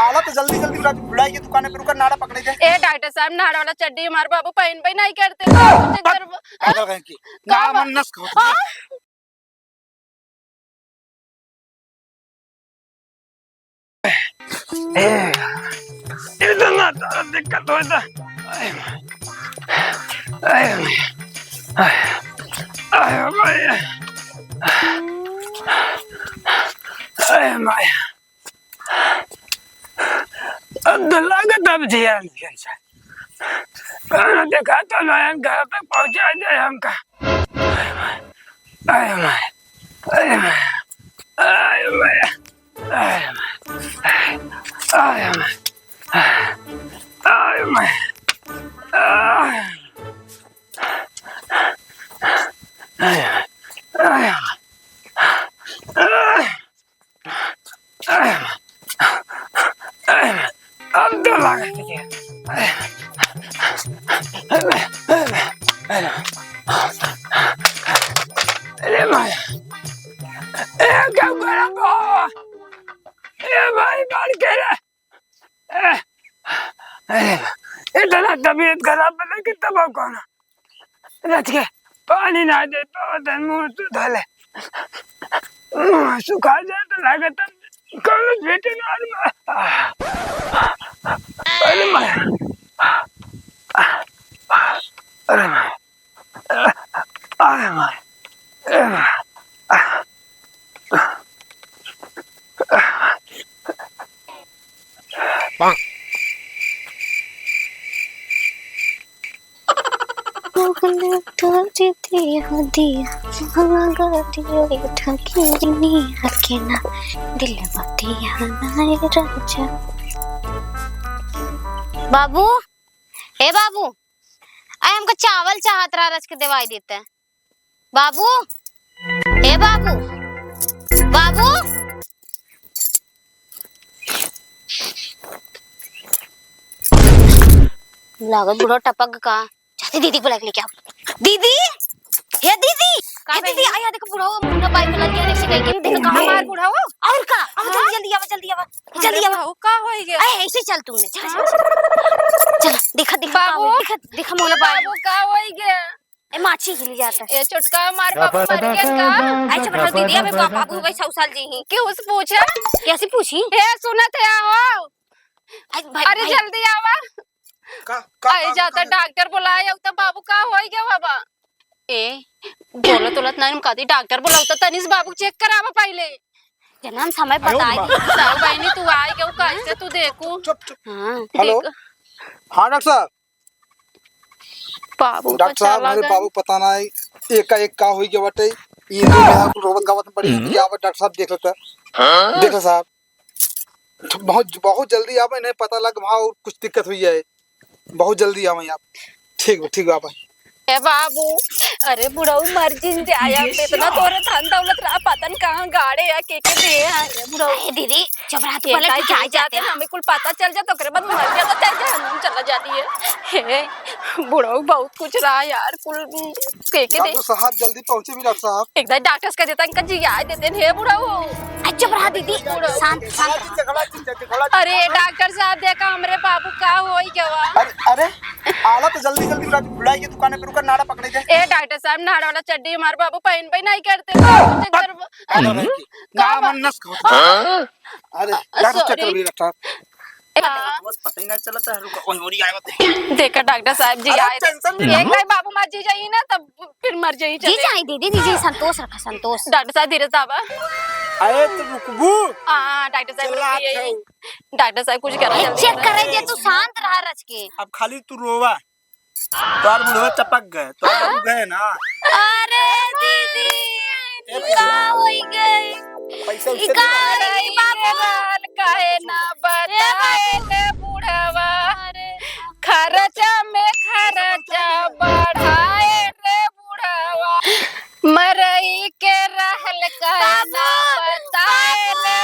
आला तो जल्दी जल्दी बुढ़ाई की दुकान पे रुकर नाड़ा पकड़े जाए। ए डॉक्टर साहब नाड़ वाला चड्डी हमारे बाबू पहन पे नहीं करते पागल कहीं की ना मन नस खाओ तुम। इतना दिक्कत होता लागत अब जिया देखा तो नयन घर तक पहुंचा दे हमका। अब तो लागत अरे भाई क्या करा भाई बाल के इतना तबीयत खराब बना कि तबाह कौन रच के पानी ना दे तो मुंह तो धले सुखा जाए तो लागत कौन बेटे ना अरे मैं अरे मैं बाबू हे बाबू आए हमको चावल चाहत रहा रच के दवाई देते हैं। बाबू हे बाबू बाबू लागत बुढ़ा टपक का जाती दीदी को लेके क्या दीदी हे दीदी हे दीदी आया देखो बुढ़ा मुन्ना बाइक में लग गया रिक्शा लेके देखो कहां मार बुढ़ा हो और का अब जल्दी आवा जल्दी का हो गया ऐसे चल तूने चल देखा देखा मोला बाबू का हो गया ए माछी हिल जाता ए चुटका मार बाबू मर गया का ऐसे बता दीदी अब बाबू भाई 100 साल जी ही क्यों उस पूछा कैसे पूछी ए सुनत है आओ अरे जल्दी आवा आए जाता डॉक्टर बुलाया तो बाबू का हो गया बाबा ए बोलत नहीं कहती डॉक्टर बुलाता तनिस बाबू चेक करावा पहले जन्म समय बताई साहब बहनी तू आई क्यों कैसे तू देखो हां हेलो हाँ डॉक्टर साहब बाबू डॉक्टर साहब मेरे बाबू पता ना एक का हो गया बटे ये रोबन गावत में पड़ी या डॉक्टर साहब देख लेता देख साहब बहुत जल्दी आप इन्हें पता लग वहाँ कुछ दिक्कत हुई है बहुत जल्दी आवे आप ठीक आप ए बाबू अरे बुढ़ाऊ मर्जी से आया इतना तोरे धन दौलत रहा पतन कहां गाड़े या के दे अरे बुढ़ाऊ दीदी जब रात पहले क्या जाते हैं हमें कुल पता चल जा तो करे बाद मर जा तो तेरे जहन्नुम चला जाती है हे बुढ़ाऊ बहुत कुछ रहा यार कुल के दे डॉक्टर साहब जल्दी पहुंचे भी डॉक्टर साहब एकदम डॉक्टर्स का देता इनका जी आए देते हैं हे बुढ़ाऊ अच्छा बड़ा दीदी शांत अरे डॉक्टर साहब देखा हमरे बाबू का होई गवा अरे आला तो जल्दी बुढ़ाई की दुकान पे रुकर नाड़ा पकड़े जाए। ए डॉक्टर साहब नाड़ वाला चड्डी हमारे बाबू पहन पे नहीं करते ना मन नस खाओ अरे डॉक्टर चक्कर भी डॉक्टर बस पता ही नहीं चलता है रुको ओरी आए मत देखा डॉक्टर साहब जी आए एक बार बाबू मर जी जाइए ना तब फिर मर जाइए जी जाए दीदी संतोष रखा संतोष डॉक्टर साहब धीरे साहब आए तो रुकबू हां डॉक्टर साहब कुछ करा जल्दी चेक करे जे तू शांत रहा रच के अब खाली तू रोवा तोर बुढ़वा चपक गए तो बाबू गए ना अरे दीदी का होई गई पैसा का रे बाबू काहे ना बताए ले बुढ़वा खर्चा में खर्चा बढ़ाए रे बुढ़वा मरई के रहल काहे ना बताए रे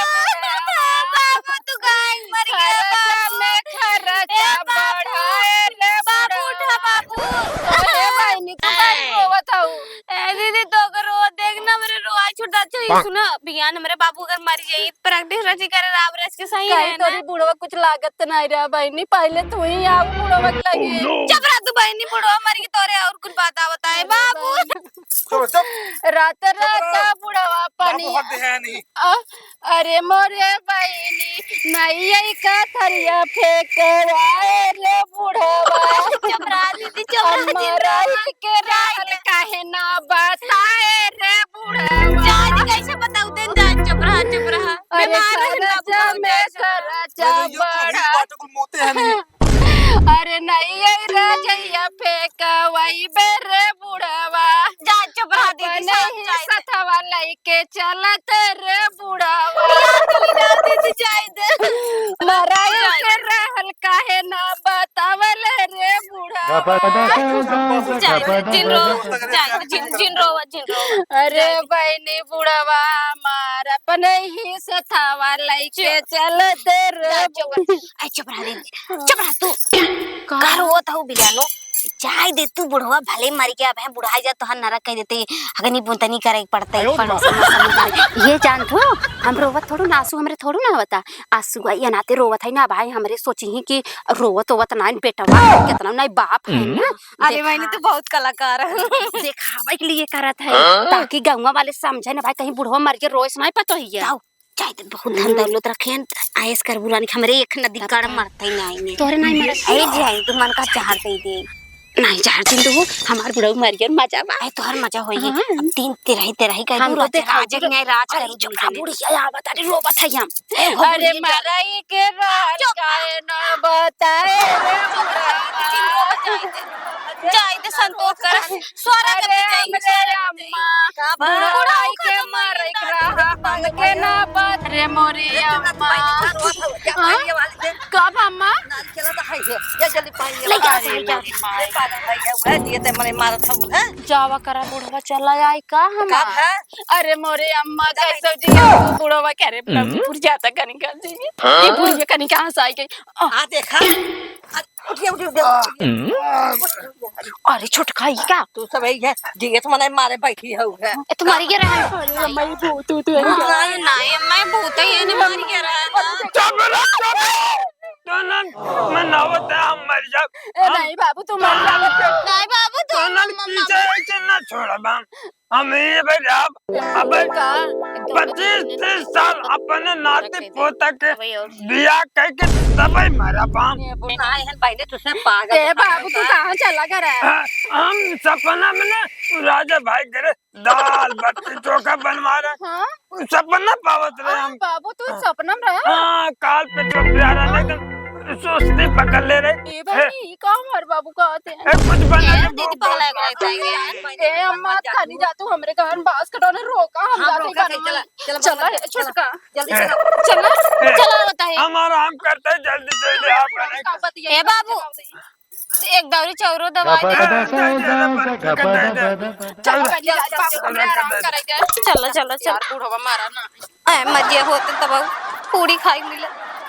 बाबू तू गाय मर गया में खर्चा बढ़ाए रे बाबू उठा बाबू अरे बहनी तू काय रोवत हऊ ए दीदी तो करो देखना मेरे रोआ छुटा छुई नहीं सुना बियान हमारे बाबू अगर मर जाई प्रैक्टिस रची करे राव रच के सही कहीं है ना तोरी बुढ़वा कुछ लागत नहीं रहा बहनी पहले तू ही आओ बुढ़वा के लगे जब रात बहनी बुढ़वा मर के तोरे और कुछ बात बताए बाबू रात रात बुढ़वा पानी अरे मोरे बहनी नहीं यही का थरिया फेंकवाए रे बुढ़वा चपरा दीदी चपरा हमारा के रात काहे ना बताए रे बुढ़वा जान कैसे बताऊं तेन जान चपरा अरे खर्चा में खर्चा बढ़ा अरे नहीं यही रजैया फेंकवाई बेरे बुढ़वा जा चपरा दीदी नहीं सथवा लइके चलत रे बुढ़वा दीदी जाय दे मराया के रहल काहे ना बतावल रे बुढ़वा जिन रो अरे बहनी बुढ़वा हमारा अपने ही सथवा लइके चलत रे चपरा दीदी चपरा तू कार होत हो बिलानो जाय दे तू बुढ़वा भले मर गया है बुढ़ाई जा तो हन नरक कह देते अगनी बुंतनी करे पड़ता है ये जान थो हम रोवत थोड़ो ना आंसू हमरे थोड़ो ना होता आंसू ये नाते रोवत है ना भाई हमरे सोची ही कि रोवत होवत ना बेटवा कितना नहीं बाप है ना अरे मैंने तो बहुत कलाकार है दिखावे के लिए करत है ताकि गांव वाले समझे ना भाई कहीं बुढ़वा मर के रोइस नहीं पतो ही है चाहे तो बहुत धन दौलत रखे आयस कर बुलानी हमरे एक नदी काड़ मरते नहीं तोरे नहीं मरे ए जाई तू मन का चाहते ही दे नहीं चार दिन तो हमार बुढ़ऊ मर गया मजा बा आई तोहर मजा होई अब तीन तेरही कर हम रोते आज एक न्याय राज कर चुका बुढ़िया आवत अरे रोबत है हम अरे मराई के राज काहे न बताए जाई दे संतोष कर स्वरा के जाई अम्मा बुढ़ाई के मर रहा बन के ना बात रे मोरी अम्मा कब अम्मा जावा करा बुढ़वा चला आई का हम अरे मोरे अम्मा कैसे जी बुढ़वा कह रे पुर जाता कनिका जी ये बुढ़िया कनिका हंसाई गई आ देखा अरे छोटका ही का तू सब यही है जिगे तो मने मारे बैठी है तुम्हारी क्या रहा है मैं भूत तू नहीं मैं भूत ही नहीं मारी क्या रहा तो ना मैं नवत हम मर जा नहीं बाबू तू मर जा नहीं बाबू तो ना पीछे ऐसे ना छोड़ा बम हम ये भाई अब 25-30 साल अपने नाते पोता के बिया कह के तब ही मरा बम पहले तुझसे पागल ए बाबू तू कहां चला गया हम सपना में ना राजा भाई करे दाल बाटी चोखा बनवा रहे हां सपना पावत रहे हम बाबू तू सपना में रहा हाँ काल पे जो प्यारा लेकिन सोचते पकड़ ले रहे ए भाई का हमारे बाबू कहते हैं कुछ बना दीदी पगला लगता है ए अम्मा खानी जा तू हमरे घर बास कटोने रोका हम जाते चला चला छोटका जल्दी चला चला बताइए हमारा हम करते हैं जल्दी जल्दी आप ए बाबू एक दौरी चौरो दवाई चलो चलो चलो बुढ़वा मारा ना मजे होते तब पूरी खाई मिले